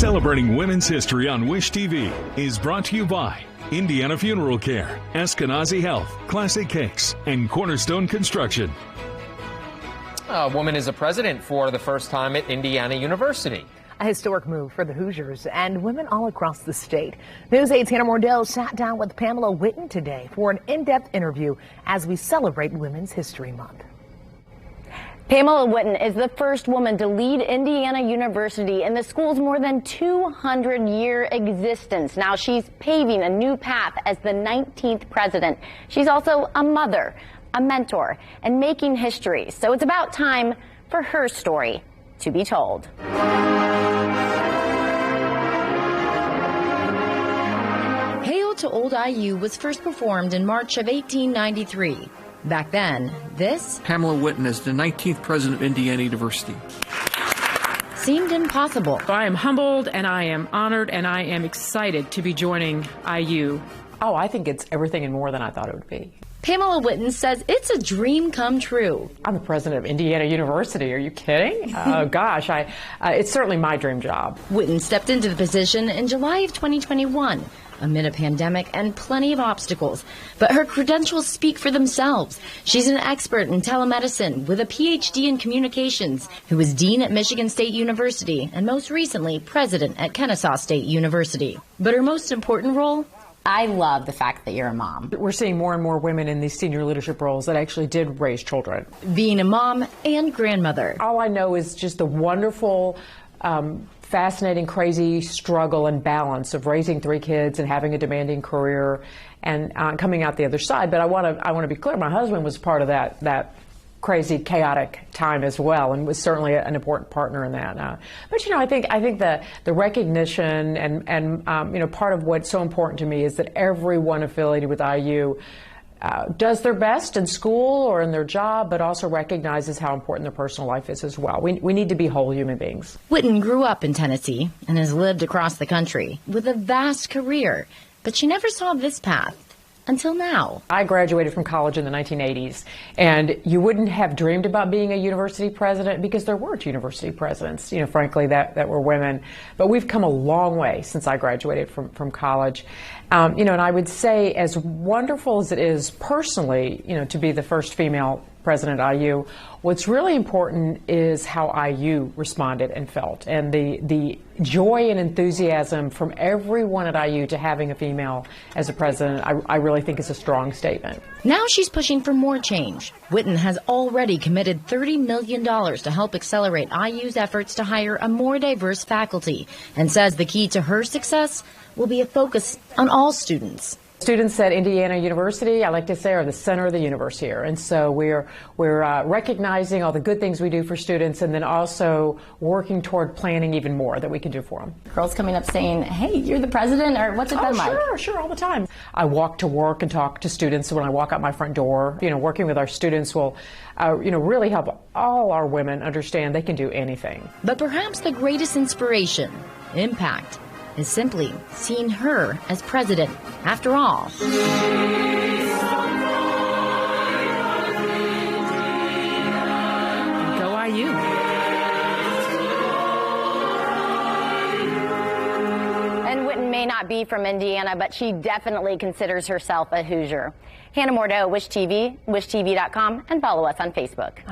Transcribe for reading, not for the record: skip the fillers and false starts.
Celebrating Women's History on Wish TV is brought to you by Indiana Funeral Care, Eskenazi Health, Classic Cakes, and Cornerstone Construction. A woman is a president for the first time at Indiana University. A historic move for the Hoosiers and women all across the state. News 8's Hannah Mordell sat down with Pamela Whitten today for an in-depth interview as we celebrate Women's History Month. Pamela Whitten is the first woman to lead Indiana University in the school's more than 200-year existence. Now she's paving a new path as the 19th president. She's also a mother, a mentor, and making history. So it's about time for her story to be told. Hail to Old IU was first performed in March of 1893. Back then, this Pamela Whitten is the 19th president of Indiana University. Seemed impossible. I am humbled and I am honored and I am excited to be joining IU. Oh, I think it's everything and more than I thought it would be. Pamela Whitten says it's a dream come true. I'm the president of Indiana University. Are you kidding? Oh, gosh, it's certainly my dream job. Whitten stepped into the position in July of 2021. Amid a pandemic and plenty of obstacles. But her credentials speak for themselves. She's an expert in telemedicine with a PhD in communications, who was dean at Michigan State University and most recently president at Kennesaw State University. But her most important role? I love the fact that you're a mom. We're seeing more and more women in these senior leadership roles that actually did raise children. Being a mom and grandmother. All I know is just the wonderful, fascinating, crazy struggle and balance of raising 3 kids and having a demanding career and coming out the other side. But I want to be clear, my husband was part of that crazy, chaotic time as well, and was certainly an important partner in that. But I think the recognition and part of what's so important to me is that everyone affiliated with IU does their best in school or in their job, but also recognizes how important their personal life is as well. We need to be whole human beings. Whitten grew up in Tennessee and has lived across the country with a vast career, but she never saw this path until now. I graduated from college in the 1980s, and you wouldn't have dreamed about being a university president because there weren't university presidents, frankly, that were women. But we've come a long way since I graduated from college. And I would say, as wonderful as it is personally, to be the first female president at IU, what's really important is how IU responded and felt, and the joy and enthusiasm from everyone at IU to having a female as a president, I really think is a strong statement. Now she's pushing for more change. Whitten has already committed $30 million to help accelerate IU's efforts to hire a more diverse faculty, and says the key to her success will be a focus on all students. Students at Indiana University, I like to say, are the center of the universe here. And so we're recognizing all the good things we do for students, and then also working toward planning even more that we can do for them. Girls coming up saying, hey, you're the president, or what's it been like? Sure, all the time. I walk to work and talk to students when I walk out my front door. Working with our students will really help all our women understand they can do anything. But perhaps the greatest inspiration, impact, is simply seeing her as president. After all, Go IU. And Whitten may not be from Indiana, but she definitely considers herself a Hoosier. Hannah Mordell, Wish TV, wishtv.com, and follow us on Facebook.